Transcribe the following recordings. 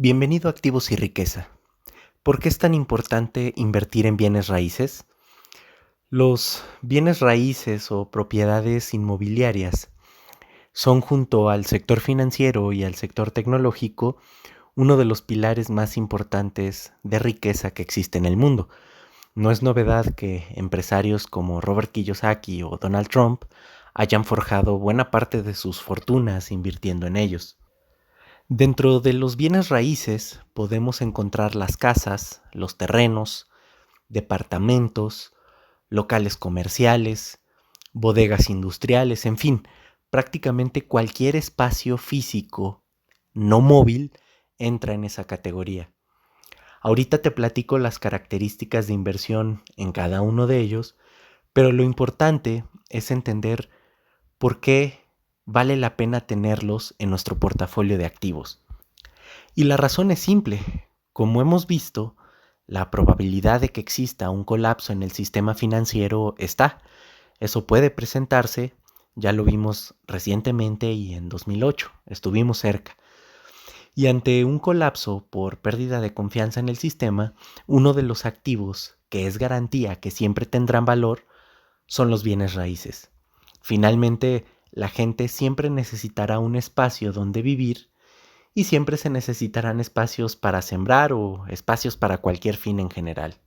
Bienvenido a Activos y Riqueza. ¿Por qué es tan importante invertir en bienes raíces? Los bienes raíces o propiedades inmobiliarias son, junto al sector financiero y al sector tecnológico, uno de los pilares más importantes de riqueza que existe en el mundo. No es novedad que empresarios como Robert Kiyosaki o Donald Trump hayan forjado buena parte de sus fortunas invirtiendo en ellos. Dentro de los bienes raíces podemos encontrar las casas, los terrenos, departamentos, locales comerciales, bodegas industriales, en fin, prácticamente cualquier espacio físico no móvil entra en esa categoría. Ahorita te platico las características de inversión en cada uno de ellos, pero lo importante es entender por qué vale la pena tenerlos en nuestro portafolio de activos. Y la razón es simple. Como hemos visto, la probabilidad de que exista un colapso en el sistema financiero está. Eso puede presentarse, ya lo vimos recientemente y en 2008, estuvimos cerca. Y ante un colapso por pérdida de confianza en el sistema, uno de los activos que es garantía que siempre tendrán valor son los bienes raíces. Finalmente, la gente siempre necesitará un espacio donde vivir y siempre se necesitarán espacios para sembrar o espacios para cualquier fin en general.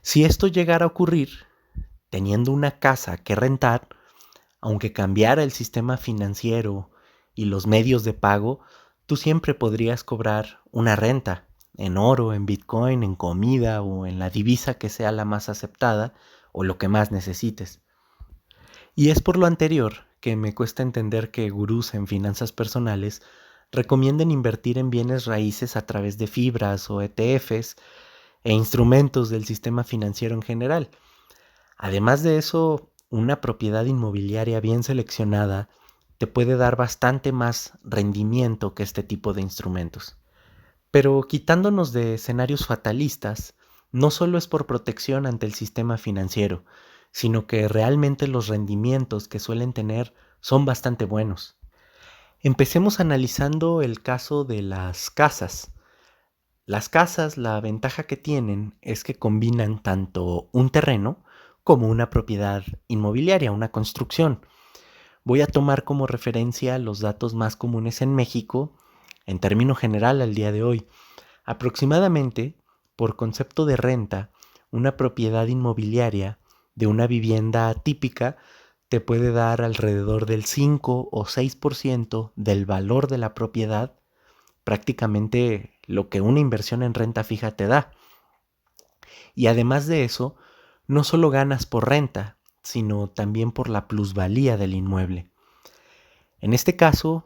Si esto llegara a ocurrir, teniendo una casa que rentar, aunque cambiara el sistema financiero y los medios de pago, tú siempre podrías cobrar una renta en oro, en Bitcoin, en comida o en la divisa que sea la más aceptada o lo que más necesites. Y es por lo anterior que me cuesta entender que gurús en finanzas personales recomienden invertir en bienes raíces a través de fibras o ETFs e instrumentos del sistema financiero en general. Además de eso, una propiedad inmobiliaria bien seleccionada te puede dar bastante más rendimiento que este tipo de instrumentos. Pero quitándonos de escenarios fatalistas, no solo es por protección ante el sistema financiero, sino que realmente los rendimientos que suelen tener son bastante buenos. Empecemos analizando el caso de las casas. Las casas, la ventaja que tienen es que combinan tanto un terreno como una propiedad inmobiliaria, una construcción. Voy a tomar como referencia los datos más comunes en México, en término general al día de hoy. Aproximadamente, por concepto de renta, una propiedad inmobiliaria de una vivienda típica te puede dar alrededor del 5 o 6% del valor de la propiedad, prácticamente lo que una inversión en renta fija te da. Y además de eso, no solo ganas por renta, sino también por la plusvalía del inmueble. En este caso,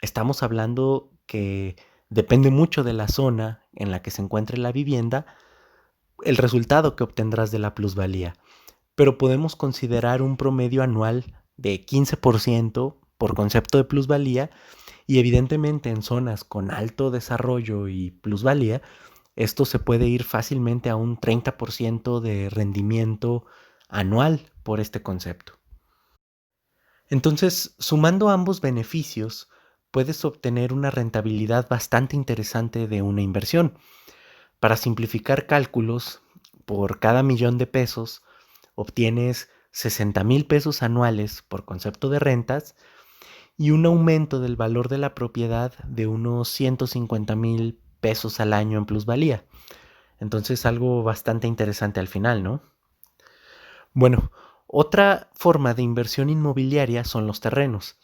estamos hablando que depende mucho de la zona en la que se encuentre la vivienda, el resultado que obtendrás de la plusvalía. Pero podemos considerar un promedio anual de 15% por concepto de plusvalía y evidentemente en zonas con alto desarrollo y plusvalía, esto se puede ir fácilmente a un 30% de rendimiento anual por este concepto. Entonces, sumando ambos beneficios, puedes obtener una rentabilidad bastante interesante de una inversión. Para simplificar cálculos, por cada $1,000,000 obtienes 60,000 pesos anuales por concepto de rentas y un aumento del valor de la propiedad de unos 150,000 pesos al año en plusvalía. Entonces algo bastante interesante al final, ¿no? Bueno, otra forma de inversión inmobiliaria son los terrenos.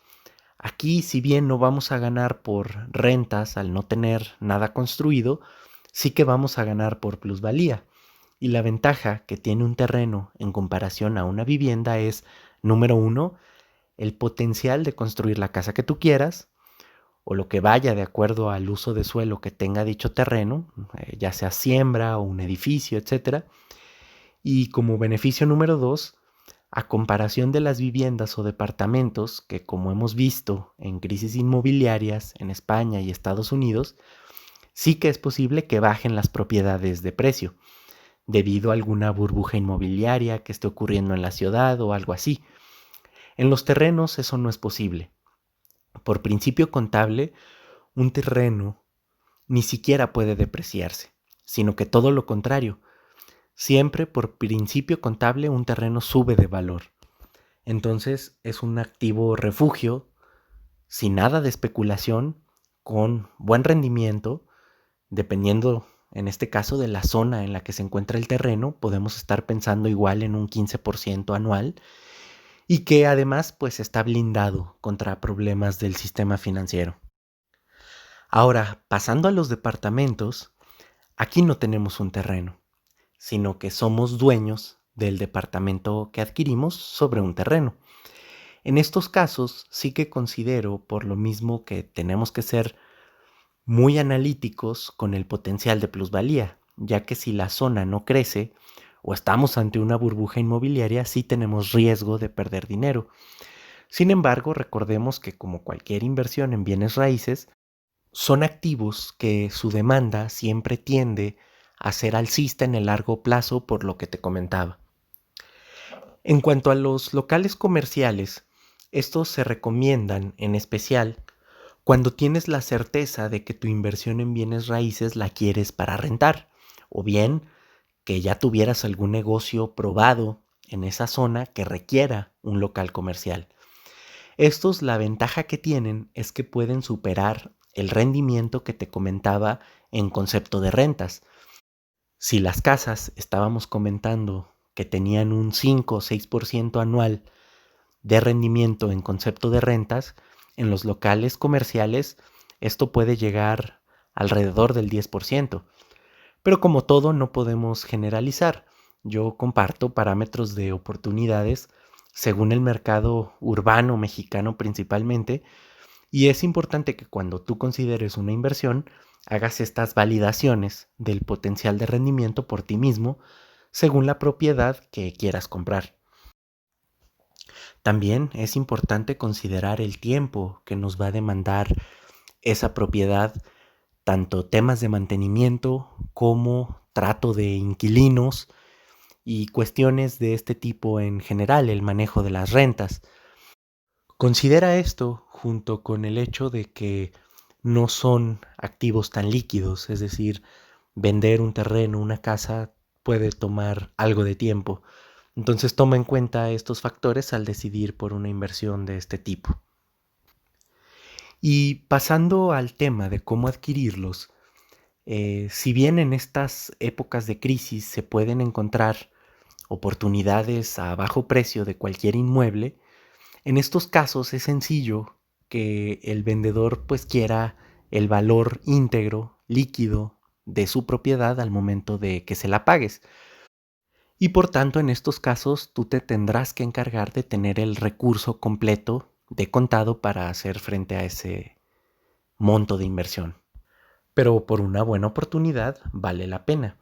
Aquí, si bien no vamos a ganar por rentas al no tener nada construido, sí que vamos a ganar por plusvalía. Y la ventaja que tiene un terreno en comparación a una vivienda es, número uno, el potencial de construir la casa que tú quieras o lo que vaya de acuerdo al uso de suelo que tenga dicho terreno, ya sea siembra o un edificio, etcétera. Y como beneficio número dos, a comparación de las viviendas o departamentos que, como hemos visto en crisis inmobiliarias en España y Estados Unidos, sí que es posible que bajen las propiedades de precio debido a alguna burbuja inmobiliaria que esté ocurriendo en la ciudad o algo así. En los terrenos eso no es posible. Por principio contable, un terreno ni siquiera puede depreciarse, sino que todo lo contrario. Siempre por principio contable un terreno sube de valor. Entonces es un activo refugio, sin nada de especulación, con buen rendimiento, dependiendo en este caso de la zona en la que se encuentra el terreno, podemos estar pensando igual en un 15% anual y que además pues está blindado contra problemas del sistema financiero. Ahora, pasando a los departamentos, aquí no tenemos un terreno, sino que somos dueños del departamento que adquirimos sobre un terreno. En estos casos sí que considero, por lo mismo que tenemos que ser muy analíticos con el potencial de plusvalía, ya que si la zona no crece o estamos ante una burbuja inmobiliaria, sí tenemos riesgo de perder dinero. Sin embargo, recordemos que como cualquier inversión en bienes raíces, son activos que su demanda siempre tiende a ser alcista en el largo plazo por lo que te comentaba. En cuanto a los locales comerciales, estos se recomiendan en especial cuando tienes la certeza de que tu inversión en bienes raíces la quieres para rentar, o bien que ya tuvieras algún negocio probado en esa zona que requiera un local comercial. Estos, la ventaja que tienen es que pueden superar el rendimiento que te comentaba en concepto de rentas. Si las casas estábamos comentando que tenían un 5 o 6% anual de rendimiento en concepto de rentas, en los locales comerciales esto puede llegar alrededor del 10%. Pero como todo, no podemos generalizar. Yo comparto parámetros de oportunidades según el mercado urbano mexicano principalmente, y es importante que cuando tú consideres una inversión, hagas estas validaciones del potencial de rendimiento por ti mismo según la propiedad que quieras comprar. También es importante considerar el tiempo que nos va a demandar esa propiedad, tanto temas de mantenimiento como trato de inquilinos y cuestiones de este tipo en general, el manejo de las rentas. Considera esto junto con el hecho de que no son activos tan líquidos, es decir, vender un terreno, una casa, puede tomar algo de tiempo. Entonces toma en cuenta estos factores al decidir por una inversión de este tipo. Y pasando al tema de cómo adquirirlos, si bien en estas épocas de crisis se pueden encontrar oportunidades a bajo precio de cualquier inmueble, en estos casos es sencillo que el vendedor pues quiera el valor íntegro, líquido de su propiedad al momento de que se la pagues. Y por tanto, en estos casos tú te tendrás que encargar de tener el recurso completo de contado para hacer frente a ese monto de inversión. Pero por una buena oportunidad vale la pena.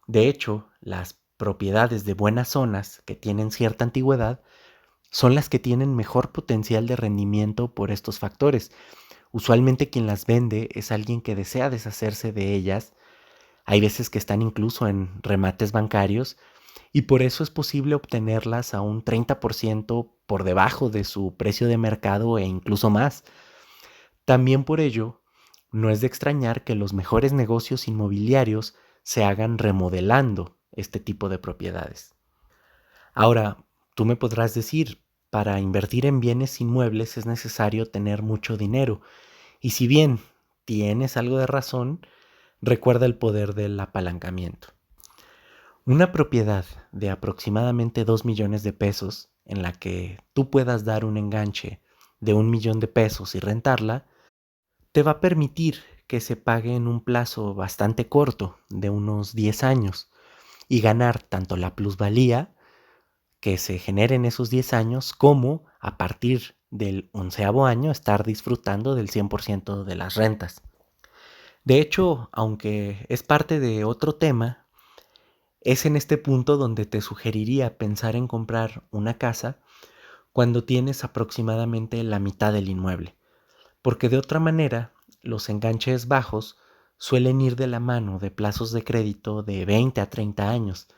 De hecho, las propiedades de buenas zonas que tienen cierta antigüedad son las que tienen mejor potencial de rendimiento por estos factores. Usualmente quien las vende es alguien que desea deshacerse de ellas. Hay veces que están incluso en remates bancarios y por eso es posible obtenerlas a un 30% por debajo de su precio de mercado e incluso más. También por ello, no es de extrañar que los mejores negocios inmobiliarios se hagan remodelando este tipo de propiedades. Ahora, tú me podrás decir, para invertir en bienes inmuebles es necesario tener mucho dinero. Y si bien tienes algo de razón, recuerda el poder del apalancamiento. Una propiedad de aproximadamente 2 millones de pesos en la que tú puedas dar un enganche de 1 millón de pesos y rentarla, te va a permitir que se pague en un plazo bastante corto, de unos 10 años, y ganar tanto la plusvalía que se genere en esos 10 años como a partir del 11º año estar disfrutando del 100% de las rentas. De hecho, aunque es parte de otro tema, es en este punto donde te sugeriría pensar en comprar una casa cuando tienes aproximadamente la mitad del inmueble, porque de otra manera los enganches bajos suelen ir de la mano de plazos de crédito de 20 a 30 años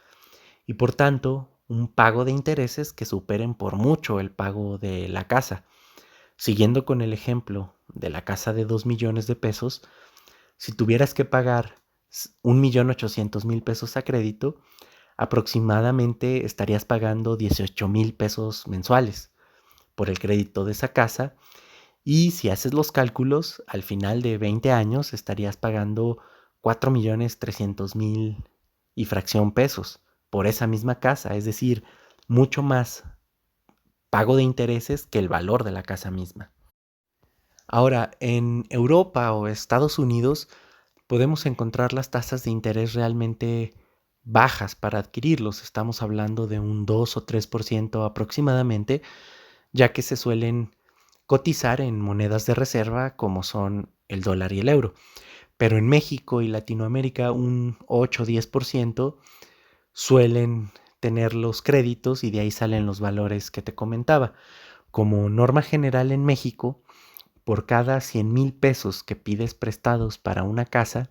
y por tanto un pago de intereses que superen por mucho el pago de la casa. Siguiendo con el ejemplo de la casa de 2 millones de pesos, Si tuvieras que pagar 1.800.000 pesos a crédito, aproximadamente estarías pagando 18,000 pesos mensuales por el crédito de esa casa. Y si haces los cálculos, al final de 20 años estarías pagando 4,300,000 y fracción pesos por esa misma casa, es decir, mucho más pago de intereses que el valor de la casa misma. Ahora, en Europa o Estados Unidos podemos encontrar las tasas de interés realmente bajas para adquirirlos. Estamos hablando de un 2 o 3% aproximadamente, ya que se suelen cotizar en monedas de reserva como son el dólar y el euro. Pero en México y Latinoamérica un 8 o 10% suelen tener los créditos y de ahí salen los valores que te comentaba. Como norma general en México, por cada 100,000 pesos que pides prestados para una casa,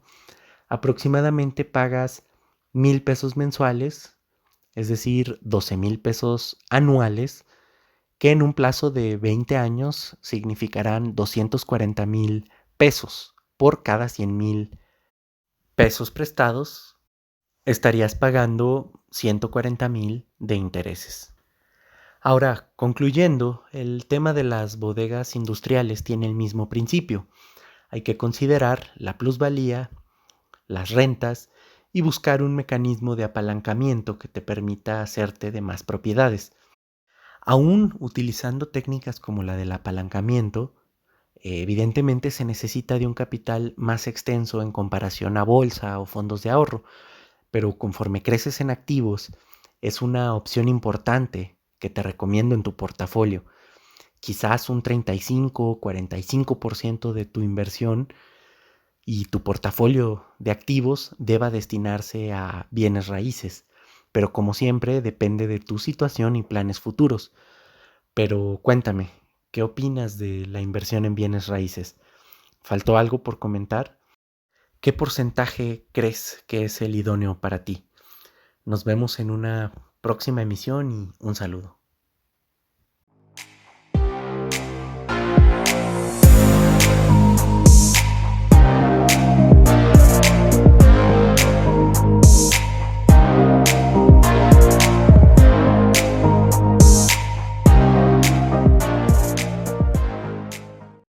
aproximadamente pagas 1,000 pesos mensuales, es decir, 12,000 pesos anuales, que en un plazo de 20 años significarán 240,000 pesos por cada 100,000 pesos prestados. Estarías pagando 140,000 de intereses. Ahora, concluyendo, el tema de las bodegas industriales tiene el mismo principio. Hay que considerar la plusvalía, las rentas y buscar un mecanismo de apalancamiento que te permita hacerte de más propiedades. Aún utilizando técnicas como la del apalancamiento, evidentemente se necesita de un capital más extenso en comparación a bolsa o fondos de ahorro, pero conforme creces en activos, es una opción importante que te recomiendo en tu portafolio. Quizás un 35 o 45% de tu inversión y tu portafolio de activos deba destinarse a bienes raíces, pero como siempre depende de tu situación y planes futuros. Pero cuéntame, ¿qué opinas de la inversión en bienes raíces? ¿Faltó algo por comentar? ¿Qué porcentaje crees que es el idóneo para ti? Nos vemos en una próxima emisión y un saludo.